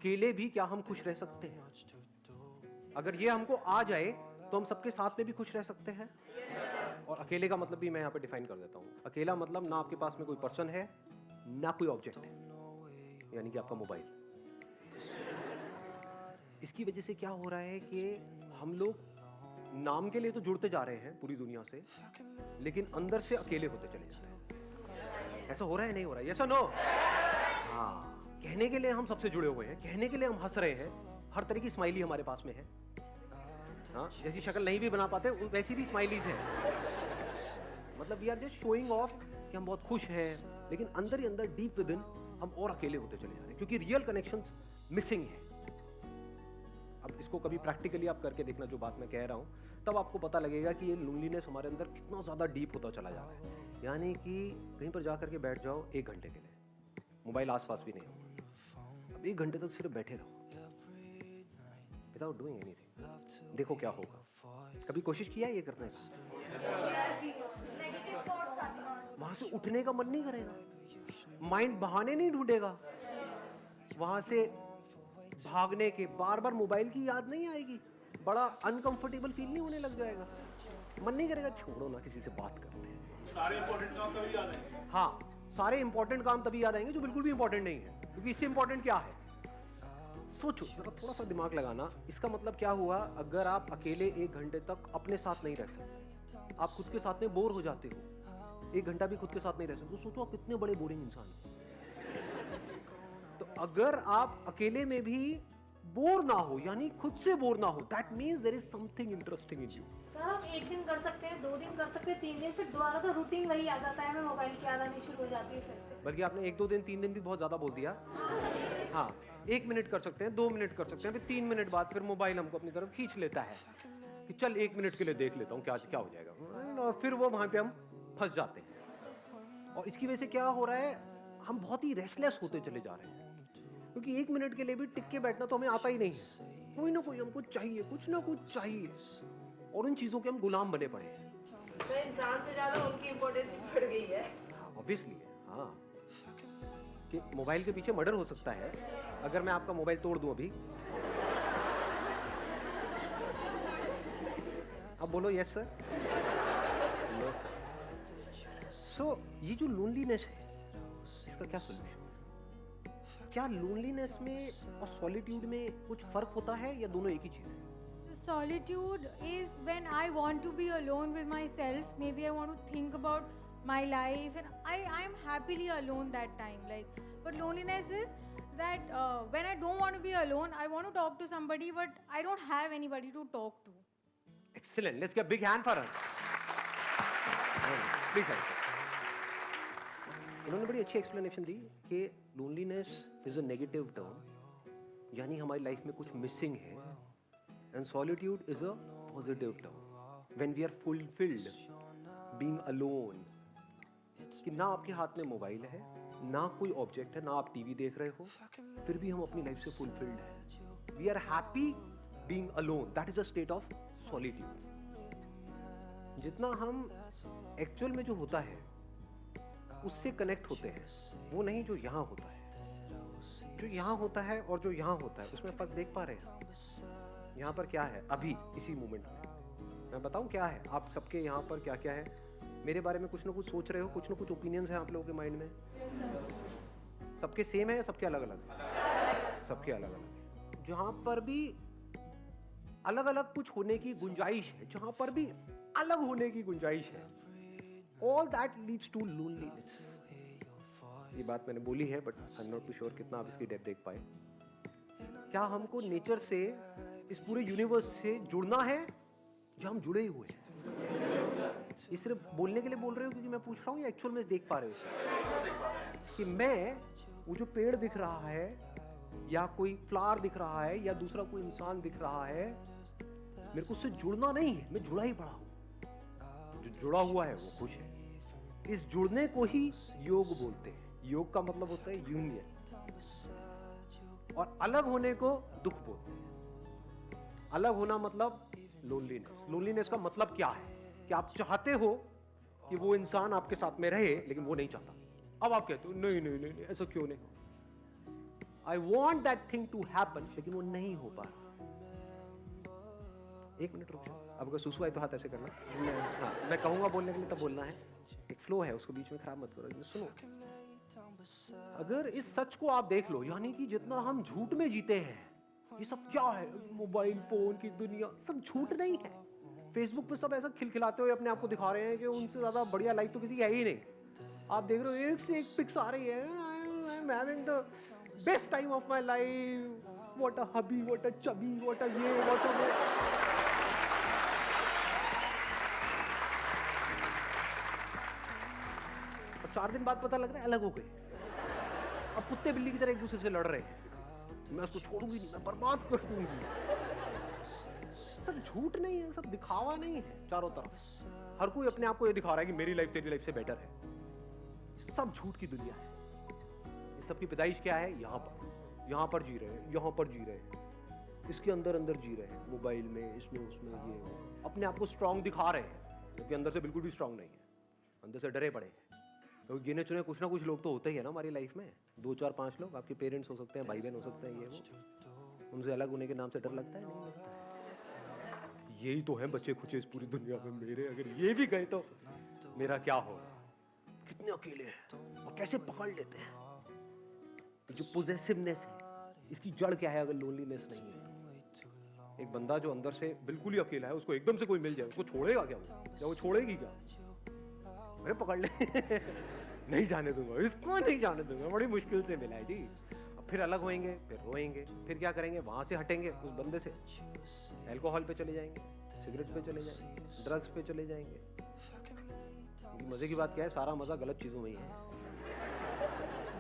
अकेले भी क्या हम खुश रह सकते हैं? अगर ये हमको आ जाए तो हम सबके साथ में भी खुश रह सकते हैं। और अकेले का मतलब भी मैं यहाँ पे डिफाइन कर देता हूँ। अकेला मतलब ना आपके पास में कोई पर्सन है, ना कोई ऑब्जेक्ट है, यानी कि आपका मोबाइल। इसकी वजह से क्या हो रहा है कि हम लोग नाम के लिए तो जुड़ते जा रहे हैं पूरी दुनिया से, लेकिन अंदर से अकेले होते चले जा रहे हैं। ऐसा हो रहा है, नहीं हो रहा है? यस और नो? हाँ, कहने के लिए हम सबसे जुड़े हुए हैं, कहने के लिए हम हंस रहे हैं, हर तरह की स्माइली हमारे पास में है। हाँ, जैसी शक्ल नहीं भी बना पाते वैसी भी स्माइलीज हैं। मतलब we are just showing off कि हम बहुत खुश हैं, लेकिन अंदर ही अंदर डीप विद इन हम और अकेले होते चले जा रहे हैं, क्योंकि रियल कनेक्शंस मिसिंग है। अब इसको कभी प्रैक्टिकली आप करके देखना, जो बात मैं कह रहा हूं, तब आपको पता लगेगा कि ये लोनलीनेस हमारे अंदर कितना ज्यादा डीप होता चला जा रहा है। यानी कि कहीं पर जाकर के बैठ जाओ 1 घंटे के लिए, मोबाइल आसपास भी नहीं होगा। अब 1 घंटे तक सिर्फ बैठे रहो विदाउट डूइंग एनीथिंग, देखो क्या होगा। कभी कोशिश किया ये करने का? वहां से उठने का मन नहीं करेगा, माइंड बहाने नहीं ढूंढेगा, वहां से भागने के, बार बार मोबाइल की याद नहीं आएगी, बड़ा अनकंफर्टेबल फील नहीं होने लग जाएगा, मन नहीं करेगा छोड़ो ना किसी से बात करते हैं। सारे इंपॉर्टेंट काम तभी याद आएंगे। हाँ, सारे इंपॉर्टेंट काम तभी याद आएंगे जो बिल्कुल भी इंपॉर्टेंट नहीं है, क्योंकि इससे इंपॉर्टेंट क्या है? सोचो जरा, थोड़ा सा दिमाग लगाना। इसका मतलब क्या हुआ? अगर आप अकेले 1 घंटे तक अपने साथ नहीं रह सकते, आप खुद के साथ में बोर हो जाते हो, 1 घंटा भी खुद के साथ नहीं रह सकते, तो सोचो आप कितने बड़े बोरिंग इंसान हो। तो अगर आप अकेले में भी बोर ना हो, यानी खुद से बोर ना हो, that means there is something interesting in you. Sir हम 1 दिन कर सकते हैं, 2 दिन कर सकते हैं, 3 दिन, फिर दोबारा तो रूटीन वही आ जाता है, हमें मोबाइल की याद आनी शुरू हो जाती है फिर से। बल्कि आपने 1-2 दिन 3 दिन भी बहुत ज्यादा बोल दिया। हाँ, 1 मिनट कर सकते हैं, 2 मिनट कर सकते हैं, फिर 3 मिनट बाद फिर मोबाइल हमको अपनी तरफ खींच लेता है कि चल 1 मिनट के लिए देख लेता हूँ क्या क्या हो जाएगा, और फिर वो वहां पे हम फंस जाते हैं। और इसकी वजह से क्या हो रहा है? हम बहुत ही रेस्टलेस होते चले जा रहे हैं, क्योंकि 1 मिनट के लिए भी टिक के बैठना तो हमें आता ही नहीं है। कोई ना कोई हमको चाहिए, कुछ ना कुछ चाहिए, और उन चीजों के हम गुलाम बने पड़े हैं। तो इंसान से ज्यादा उनकी इम्पोर्टेंस बढ़ गई है। ऑब्वियसली, हाँ, कि मोबाइल के पीछे मर्डर हो सकता है अगर मैं आपका मोबाइल तोड़ दूं अभी। अब बोलो यस सर, नो सर। सो ये जो लोनलीनेस है, इसका क्या सोल्यूशन है? क्या लोनलीनेस में और सॉलिट्यूड में कुछ फर्क होता है या दोनों एक ही चीज है? Solitude is when I want to be alone with myself. Maybe I want to think about my life, and I am happily alone that time. Like, but loneliness is that when I don't want to be alone, I want to talk to somebody, but I don't have anybody to talk to. Excellent. Let's give a big hand for her. Big hand. उन्होंने बड़ी अच्छी explanation दी कि loneliness is a negative term, यानी हमारी life में कुछ missing है, and solitude is a positive term when we are fulfilled being alone. कि ना आपके हाथ में मोबाइल है, ना कोई ऑब्जेक्ट है, ना आप टीवी देख रहे हो, फिर भी हम अपनी लाइफ से फुलफिल्ड हैं। We are happy being alone, that is a state of solitude. जितना हम एक्चुअल में जो होता है उससे कनेक्ट होते हैं, वो नहीं जो यहाँ होता है। जो यहाँ होता है और जो यहाँ होता है उसमें फर्क देख पा रहे हैं? यहाँ पर क्या है अभी इसी मोमेंट में? मैं बताऊं क्या है? आप सबके यहाँ पर क्या क्या है? मेरे बारे में कुछ ना कुछ सोच रहे हो, कुछ ना कुछ ओपिनियंस है आप लोगों के माइंड में। सबके सेम है या सबके अलग अलग? सबके अलग अलग। जहाँ पर भी अलग अलग कुछ होने की गुंजाइश है, जहाँ पर भी अलग होने की गुंजाइश है, all that leads to loneliness. ये बात मैंने बोली है, but I am not too sure कितना आप इसकी डेप्थ देख पाए। क्या हमको नेचर से, इस पूरे यूनिवर्स से जुड़ना है, या हम जुड़े ही हुए हैं? ये सिर्फ बोलने के लिए बोल रहे हो क्योंकि मैं पूछ रहा हूँ, या एक्चुअल में देख पा रहे हो कि मैं, वो जो पेड़ दिख रहा है, या कोई फ्लावर दिख रहा है, या दूसरा कोई इंसान दिख रहा है, मेरे को उससे जुड़ना नहीं है, मैं जुड़ा ही पड़ा हूं। जो जुड़ा हुआ है वो खुश है। इस जुड़ने को ही योग बोलते हैं। योग का मतलब होता है यूनियन, और अलग होने को दुख बोलते हैं। अलग होना मतलब लोनलीनेस। लोनलीनेस का मतलब क्या है? कि आप चाहते हो कि वो इंसान आपके साथ में रहे, लेकिन वो नहीं चाहता। अब आप कहते हो नहीं नहीं नहीं, नहीं ऐसा क्यों नहीं? I want that thing to happen, लेकिन वो नहीं हो पा रहा। एक मिनट रुक जाओ, अब अगर सुसु आए तो हाथ ऐसे करना। हाँ, मैं कहूंगा बोलने के लिए तब बोलना है, एक फ्लो है उसको बीच में खराब मत करो। सुनो, अगर इस सच को आप देख लो, यानी कि जितना हम झूठ में जीते हैं, ये सब क्या है, मोबाइल फोन की दुनिया, सब झूठ नहीं है। फेसबुक पे सब ऐसा खिलखिलाते हुए अपने आप को दिखा रहे हैं कि उनसे ज्यादा बढ़िया लाइफ तो किसी की है ही नहीं। आप देख रहे हो एक से एक पिक्स आ रही है, I am having the best time of my life, what a hubby, what a chubby, what a ये, व्हाट अ वो। और 4 दिन बाद पता लग रहा है अलग हो गए। अब कुत्ते बिल्ली की तरह एक दूसरे से लड़ रहे हैं, मैं उसको छोड़ूंगी नहीं, मैं बर्बाद कर दूंगी। सब झूठ नहीं है, सब दिखावा नहीं है। चारों तरफ हर कोई अपने आप को ये दिखा रहा है कि मेरी लाइफ तेरी लाइफ से बेटर है। सब झूठ की दुनिया है। इस सब की पैदाइश क्या है? यहाँ पर जी रहे हैं, यहाँ पर जी रहे हैं, इसके अंदर अंदर जी रहे हैं, मोबाइल में, इसमें उसमें, ये अपने आप को स्ट्रांग दिखा रहे हैं, क्योंकि अंदर से बिल्कुल भी स्ट्रांग नहीं है, अंदर से डरे पड़े हैं। क्योंकि गिने चुने कुछ ना कुछ लोग तो होते ही है ना हमारी लाइफ में, 2 4 5 लोग। आपके पेरेंट्स हो सकते हैं, भाई बहन हो सकते हैं, ये वो, उनसे अलग होने के नाम से डर लगता है? नहीं लगता है। यही तो है बच्चे खुचे इस पूरी दुनिया में मेरे, अगर ये भी गए तो मेरा क्या होगा? कितने अकेले हैं और कैसे पकड़ लेते हैं। जो पोजेसिवनेस है, इसकी जड़ क्या है? अगर लोनलीनेस नहीं है, एक बंदा जो अंदर से बिल्कुल ही अकेला है, उसको एकदम से कोई मिल जाए, उसको छोड़ेगा क्या? वो छोड़ेगी क्या? अरे पकड़ ले नहीं जाने दूंगा इसको, नहीं जाने दूंगा, बड़ी मुश्किल से मिला है जी। अब फिर अलग होएंगे, फिर रोएंगे, फिर क्या करेंगे? वहां से हटेंगे उस बंदे से, अल्कोहल पे चले जाएंगे, सिगरेट पे चले जाएंगे, ड्रग्स पे चले जाएंगे। मजे की बात क्या है? सारा मजा गलत चीजों में ही है।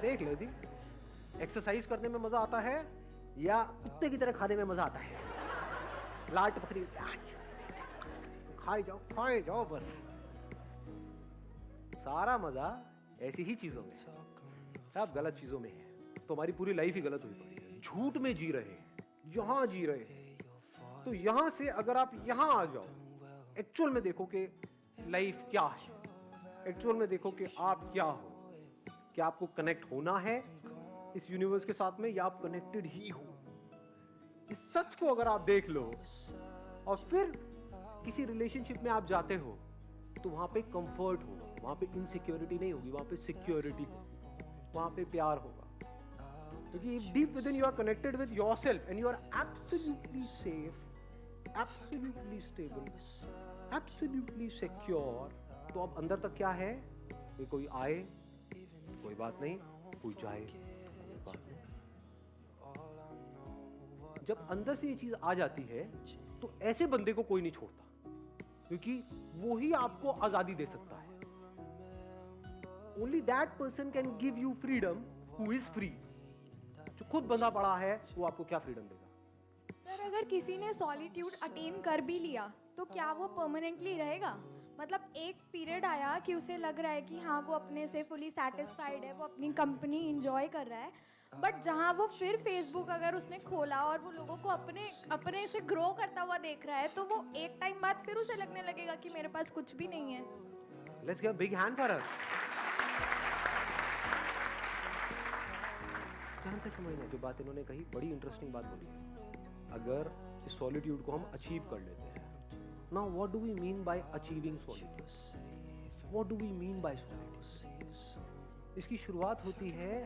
देख लो जी, एक्सरसाइज करने में मजा आता है या कुत्ते की तरह खाने में मजा आता है? लाट पकड़ी खाए जाओ बस। सारा मजा ऐसी ही चीजों में, सब गलत चीजों में है। तो हमारी पूरी लाइफ ही गलत हुई पड़ी है। झूठ में जी रहे हैं, यहां जी रहे हैं। तो यहां से अगर आप यहां आ जाओ, एक्चुअल में देखो कि लाइफ क्या है, एक्चुअल में देखो कि आप क्या हो, क्या आपको कनेक्ट होना है इस यूनिवर्स के साथ में, या आप कनेक्टेड ही हो। इस सच को अगर आप देख लो और फिर किसी रिलेशनशिप में आप जाते हो, तो वहां पे कंफर्ट होगा, वहां पे इनसिक्योरिटी नहीं होगी, वहां पे सिक्योरिटी होगी, वहां पे प्यार होगा। क्योंकि deep within you are connected with yourself and you are absolutely safe, absolutely stable, absolutely secure. तो अब अंदर तक क्या है कि कोई आए कोई बात नहीं, कोई जाए कोई बात नहीं। जब अंदर से ये चीज आ जाती है तो ऐसे बंदे को कोई नहीं छोड़ता, क्योंकि वो ही आपको आजादी दे सकता है। Only that person can give you freedom who is free. जो खुद बंधा पड़ा है वो आपको क्या फ्रीडम देगा? सर, अगर किसी ने सॉलिट्यूड अटेन कर भी लिया तो क्या वो परमानेंटली रहेगा? मतलब एक पीरियड आया कि उसे लग रहा है कि हाँ वो अपने से फुली सेटिस्फाइड है, वो अपनी कंपनी इंजॉय कर रहा है, बट जहाँ वो फिर फेसबुक अगर उसने खोला और वो लोगों को अपने से ग्रो करता हुआ देख रहा है, तो वो एक टाइम बाद फिर उसे लगने लगेगा कि मेरे पास कुछ भी नहीं है। Let's give a big hand for her. ध्यान से समझना, जो बात इन्होंने कही बड़ी इंटरेस्टिंग बात बोली। अगर इस सॉलिट्यूड को हम अचीव कर लेते हैं, now what do we mean by achieving solitude? What do we mean by solitude? इसकी शुरुआत होती है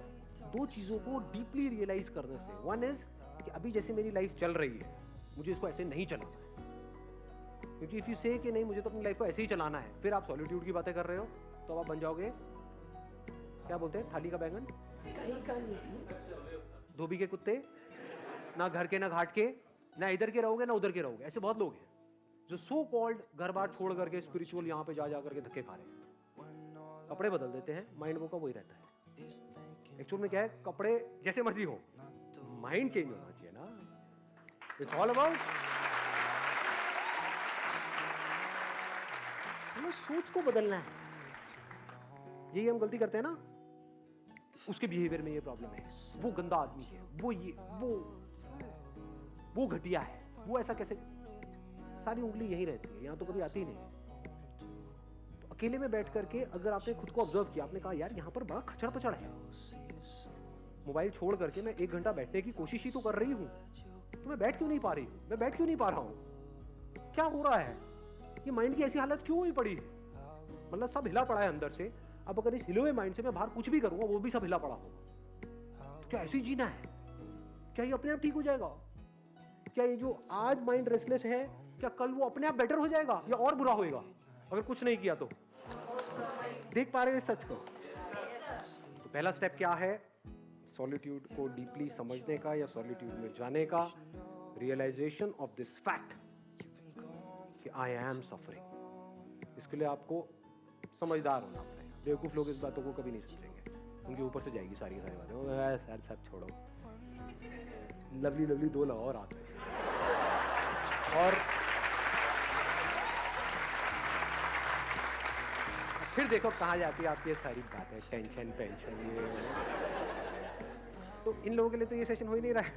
2 चीजों को डीपली रियलाइज करने से। वन इज कि अभी जैसे मेरी लाइफ चल रही है, मुझे इसको ऐसे नहीं चलाना है। क्योंकि इफ यू से कि नहीं मुझे तो अपनी लाइफ को ऐसे ही चलाना है, फिर आप सॉलिट्यूड की बातें कर रहे हो, तो आप बन जाओगे क्या बोलते हैं, थाली का बैंगन, धोबी के कुत्ते, ना घर के ना घाट के, ना इधर के रहोगे ना उधर के रहोगे। ऐसे बहुत लोग हैं जो सो कॉल्ड घर बार छोड़ करके स्पिरिचुअल यहाँ पे जा करके धक्के खा रहे हैं। कपड़े बदल देते हैं, माइंड वो का वही रहता है। एक्चुअल में क्या है, कपड़े जैसे मर्जी हो, माइंड चेंज होना चाहिए ना। इट्स ऑल अबाउट सोच को बदलना है। यही हम गलती करते हैं ना, उसके बिहेवियर में ये प्रॉब्लम है, वो गंदा आदमी है, वो घटिया है, वो ऐसा कैसे, सारी उंगली यही रहती है, यहाँ तो कभी आती ही नहीं। तो अकेले में बैठ करके अगर आपने खुद को ऑब्जर्व किया, आपने कहा यार यहाँ पर बड़ा खचड़ पचड़ है, मोबाइल छोड़ करके मैं 1 घंटा बैठने की कोशिश ही तो कर रही हूँ, तो मैं बैठ क्यों नहीं पा रही हूँ? मैं बैठ क्यों नहीं पा रहा हूँ? क्या हो रहा है? ये माइंड की ऐसी हालत क्यों हुई पड़ी है? मतलब सब हिला पड़ा है अंदर से। अब अगर इस हिले हुए माइंड से मैं बाहर कुछ भी करूंगा, वो भी सब हिला पड़ा होगा। तो क्या ऐसे ही जीना है? क्या ये अपने आप ठीक हो जाएगा? क्या ये जो आज माइंड रेस्टलेस है, क्या कल वो अपने आप बेटर हो जाएगा या और बुरा होएगा अगर कुछ नहीं किया तो? देख पा रहे हैं सच को? तो पहला स्टेप क्या है? सॉलिट्यूड को डीपली समझने का या सॉलिट्यूड में जाने का, रियलाइजेशन ऑफ दिस फैक्ट कि आई एम सफरिंग। इसके लिए आपको समझदार होना पड़ेगा। बेवकूफ लोग इस बातों को कभी नहीं समझेंगे, उनके ऊपर से जाएगी सारी बातें। सर सब छोड़ो, लवली लवली 2 लगाओ रात में। और फिर देखो कहाँ जाती है आपकी ये सारी बातें, टेंशन पेंशन ये। तो इन लोगों के लिए तो ये सेशन हो ही नहीं रहा है।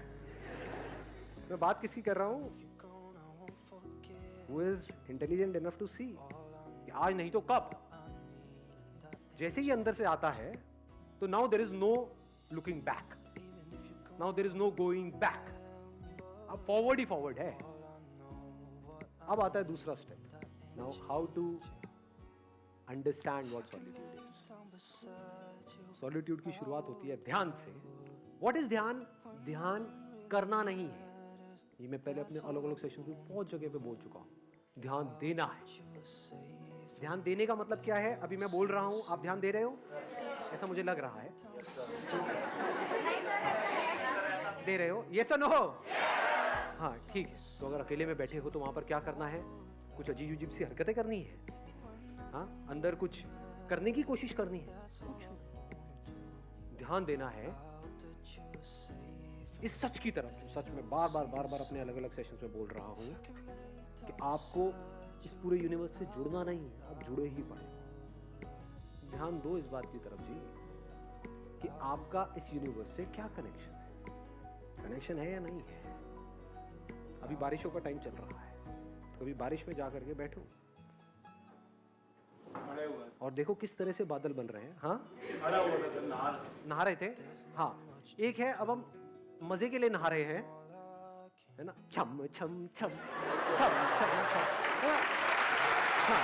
मैं बात किसकी कर रहा हूँ? Who is intelligent enough to see कि आज नहीं तो कब। जैसे ही अंदर से आता है तो now there is no looking back, now there is no going back, अब फॉरवर्ड ही फॉरवर्ड है। अब आता है दूसरा step, now how to understand what solitude is। solitude की शुरुआत होती है ध्यान से। what is ध्यान? ध्यान करना नहीं है, ये मैं पहले अपने अलग अलग सेशन में बहुत जगह पे बोल चुका हूं। ध्यान देना है। ध्यान देने का मतलब क्या है? अभी मैं बोल रहा हूं, आप ध्यान दे रहे हो, ऐसा मुझे लग रहा है। दे रहे हो? यस और नो? हाँ ठीक है। तो अगर अकेले में बैठे हो तो वहां पर क्या करना है? कुछ अजीब अजीब सी हरकतें करनी है, हाँ, अंदर कुछ करने की कोशिश करनी है, कुछ ध्यान देना है इस सच की तरफ, जो सच में बार बार अपने अलग अलग सेशंस में बोल रहा हूं कि आपको इस पूरे यूनिवर्स से जुड़ना नहीं है, आप जुड़े ही पड़े। ध्यान दो इस बात की तरफ जी कि आपका इस यूनिवर्स से क्या कनेक्शन है, कनेक्शन है या नहीं है। अभी बारिशों का टाइम चल रहा है, कभी बारिश में जा करके बैठो और देखो किस तरह से बादल बन रहे हैं। हाँ, नहा रहे थे। हाँ, एक है अब हम मजे के लिए नहा रहे हैं, है ना, छम छम छम छम छम छम। हाँ,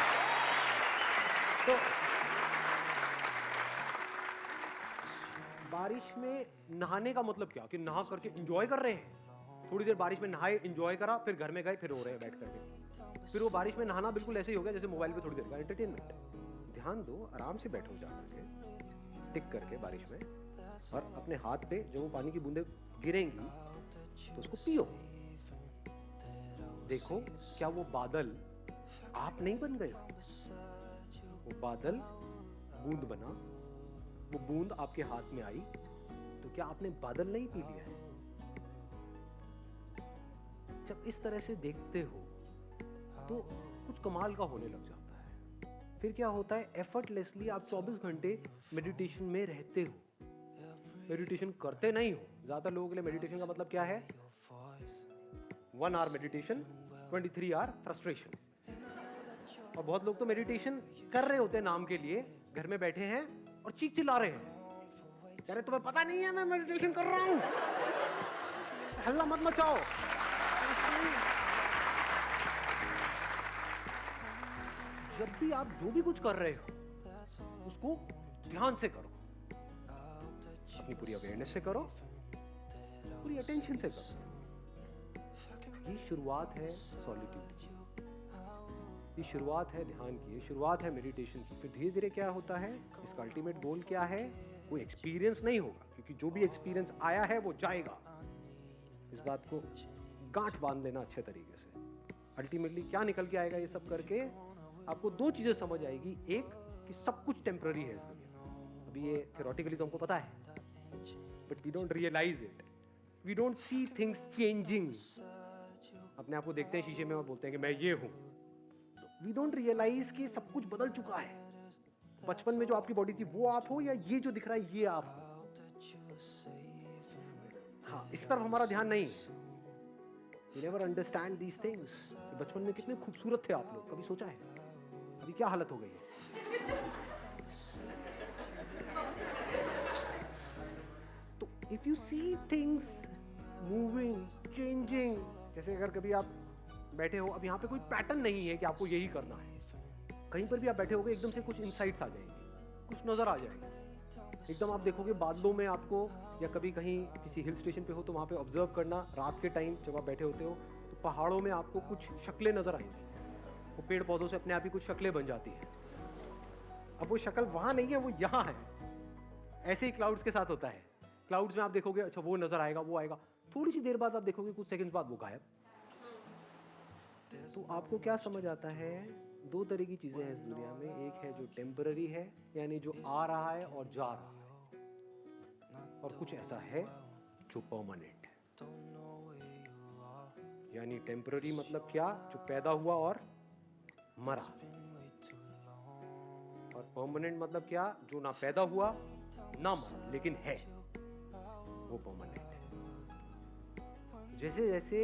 तो बारिश में नहाने का मतलब क्या कि नहा करके एंजॉय कर रहे हैं। थोड़ी देर बारिश में नहाए, एंजॉय करा, फिर घर में गए, फिर रो रहे हैं बैठ करके। फिर वो बारिश में नहाना बिल्कुल ऐसे ही हो गया जैसे मोबाइल पे थोड़ी देर का एंटरटेनमेंट। ध्यान दो, आराम से बैठो जा करके टिक करके बारिश में, और अपने हाथ पे जो वो पानी की बूंदें गिरेंगी तो उसको पियो। देखो क्या वो बादल आप नहीं बन गए, वो बादल बूंद बना, वो बूंद आपके हाथ में आई, तो क्या आपने बादल नहीं पी लिया है? जब इस तरह से देखते हो तो कुछ कमाल का होने लग जाता है। फिर क्या होता है, एफर्टलेसली आप 24 घंटे मेडिटेशन में रहते हो, मेडिटेशन करते नहीं हो। ज्यादातर लोगों के लिए मेडिटेशन का मतलब क्या है? 1 आवर मेडिटेशन, 23 आवर फ्रस्ट्रेशन। और बहुत लोग तो मेडिटेशन कर रहे होते हैं नाम के लिए, घर में बैठे हैं और चीख चिल्ला रहे हैं, कह रहे तुम्हें पता नहीं है मैं मेडिटेशन कर रहा हूं, हल्ला मत मचाओ। जब भी आप जो भी कुछ कर रहे हो उसको ध्यान से करो, अपनी पूरी अवेयरनेस से करो, पूरी अटेंशन से करो। ये शुरुआत है सॉलिट्यूड की, ये शुरुआत है ध्यान की, ये शुरुआत है मेडिटेशन की। फिर धीरे धीरे क्या होता है, इसका अल्टीमेट गोल क्या है? कोई एक्सपीरियंस नहीं होगा, क्योंकि जो भी एक्सपीरियंस आया है वो जाएगा। इस बात को गांठ बांध लेना अच्छे तरीके से। अल्टीमेटली क्या निकल के आएगा ये सब करके? आपको 2 चीजें समझ आएगी। एक कि सब कुछ टेम्पररी है इस दुनिया। अभी ये थियोरेटिकली तो हमको पता है, but we don't realise it, we don't see things changing. अपने आप को देखते हैं शीशे में और बोलते हैं कि मैं ये हूं, तो वी डोंट रियलाइज कि सब कुछ बदल चुका है। बचपन में जो आपकी बॉडी थी वो आप हो, या ये जो दिख रहा है ये आप हो। हाँ, इस तरफ हमारा ध्यान नहीं है। We never understand these things। बचपन में कितने खूबसूरत थे आप लोग, कभी सोचा है? अभी क्या हालत हो गई है? तो if you see things moving, changing, जैसे अगर कभी आप बैठे हो, अब यहाँ पे कोई पैटर्न नहीं है कि आपको यही करना है, कहीं पर भी आप बैठे होगे एकदम से कुछ इंसाइट्स आ जाएंगे, कुछ नजर आ जाएगा, एकदम आप देखोगे बादलों में आपको, या कभी कहीं किसी हिल स्टेशन पे हो तो वहाँ पे ऑब्जर्व करना, रात के टाइम जब आप बैठे होते हो तो पहाड़ों में आपको कुछ शक्लें नजर आएंगी, वो पेड़ पौधों से अपने आप ही कुछ शक्लें बन जाती हैं। अब वो शक्ल वहाँ नहीं है, वो यहाँ है। ऐसे ही क्लाउड्स के साथ होता है, क्लाउड्स में आप देखोगे अच्छा वो नजर आएगा, वो आएगा, थोड़ी सी देर बाद आप देखोगे कुछ सेकंड्स बाद वो गायब। तो आपको क्या समझ आता है, दो तरह की चीजें हैं इस दुनिया में, एक है जो टेम्पररी है यानी जो आ रहा है और जा रहा है, और कुछ ऐसा है जो परमानेंट है। यानी टेम्पररी मतलब क्या, जो पैदा हुआ और मरा, और परमानेंट मतलब क्या, जो ना पैदा हुआ ना मरा लेकिन है, वो परमानेंट है। जैसे जैसे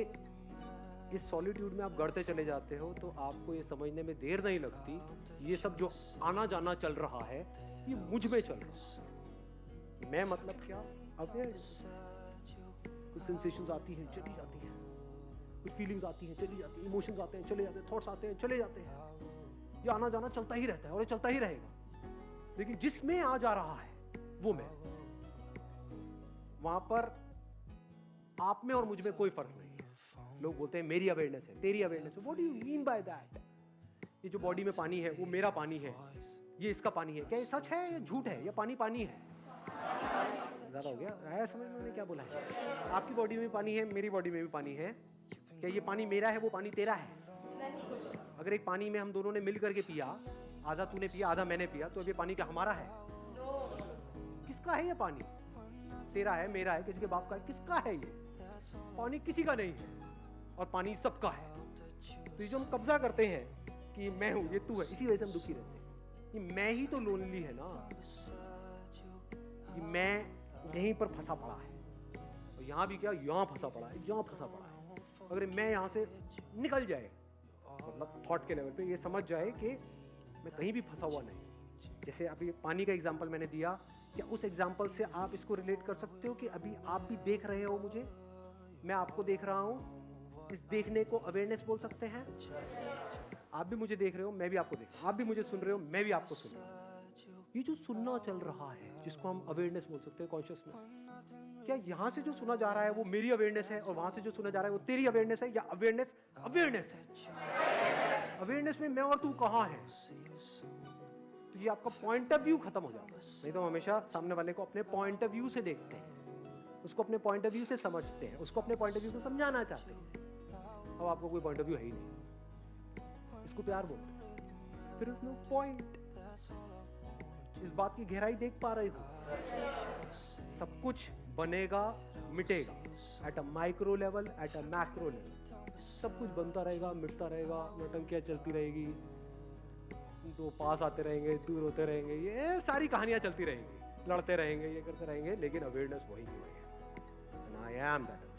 इस सॉलिट्यूड में आप गढ़ते चले जाते हो तो आपको ये समझने में देर नहीं लगती, ये सब जो आना जाना चल रहा है ये मुझ में चल रहा है। मैं मतलब क्या, अवेयरनेस। कुछ सेंसेशंस आती हैं चली जाती हैं, कुछ फीलिंग्स आती हैं चली जाती हैं, इमोशंस आते हैं चले जाते हैं, थॉट्स आते हैं चले जाते हैं, ये आना जाना चलता ही रहता है और ये चलता ही रहेगा। लेकिन जिसमें आ जा रहा है वो मैं, वहां पर आप में और मुझ में कोई फर्क नहीं है। लोग बोलते हैं मेरी अवेयरनेस है, तेरी अवेयरनेस है, what do you mean by that? ये जो बॉडी में पानी है वो मेरा पानी है, ये इसका पानी है, क्या ये सच है या झूठ है, या पानी पानी है? ज्यादा हो गया, आया समझ में मैंने क्या बोला है? आपकी बॉडी में पानी है, मेरी बॉडी में भी पानी है, क्या ये पानी मेरा है, वो पानी तेरा है? अगर एक पानी में हम दोनों ने मिल करके पिया, आधा तूने पिया आधा मैंने पिया, तो अब ये पानी क्या हमारा है? किसका है ये पानी? तेरा है, मेरा है, किसी के बाप का है, किसका है ये पानी? किसी का नहीं है, और पानी सबका है। तो ये जो हम कब्जा करते हैं कि मैं हूं, ये तू है, इसी वजह से हम दुखी रहते हैं कि मैं ही तो लोनली है ना, कि मैं यहीं पर फंसा पड़ा है, और यहाँ भी क्या, यहाँ फंसा पड़ा है, यहाँ फंसा पड़ा है। अगर मैं यहाँ से निकल जाए, मतलब थॉट के लेवल पे ये समझ जाए कि मैं कहीं भी फंसा हुआ नहीं। जैसे अभी पानी का एग्जाम्पल मैंने दिया, क्या उस एग्जाम्पल से आप इसको रिलेट कर सकते हो कि अभी आप भी देख रहे हो मुझे, मैं आपको देख रहा हूं, इस देखने को अवेयरनेस बोल सकते हैं? आप भी मुझे देख रहे हो, मैं भी आपको देख रहा हूं, आप भी मुझे सुन रहे हो, मैं भी आपको सुन रहा हूं। ये जो सुनना चल रहा है जिसको हम अवेयरनेस बोल सकते हैं, कॉन्शियसनेस, क्या यहां से जो सुना जा रहा है वो मेरी अवेयरनेस है और वहां से जो सुना जा रहा है वो तेरी अवेयरनेस है, या अवेयरनेस अवेयरनेस है? अवेयरनेस में मैं और तू कहां है? तो ये आपका पॉइंट ऑफ व्यू खत्म हो जाता है। नहीं तो हमेशा सामने वाले को अपने पॉइंट ऑफ व्यू से देखते हैं, उसको अपने पॉइंट ऑफ व्यू से समझते हैं, उसको अपने पॉइंट ऑफ व्यू को समझाना चाहते हैं। अब आपको कोई पॉइंट ऑफ व्यू है ही नहीं, इसको प्यार बोलते हैं। फिर नो पॉइंट। इस बात की गहराई देख पा रहे हो? सब कुछ बनेगा मिटेगा, at a micro level, at a macro level, सब कुछ बनता रहेगा मिटता रहेगा, नौटंकियां चलती रहेगी, दो पास आते रहेंगे, दूर होते रहेंगे, ये सारी कहानियां चलती रहेंगी, लड़ते रहेंगे, ये करते रहेंगे, लेकिन अवेयरनेस वही की वही है। And I am that.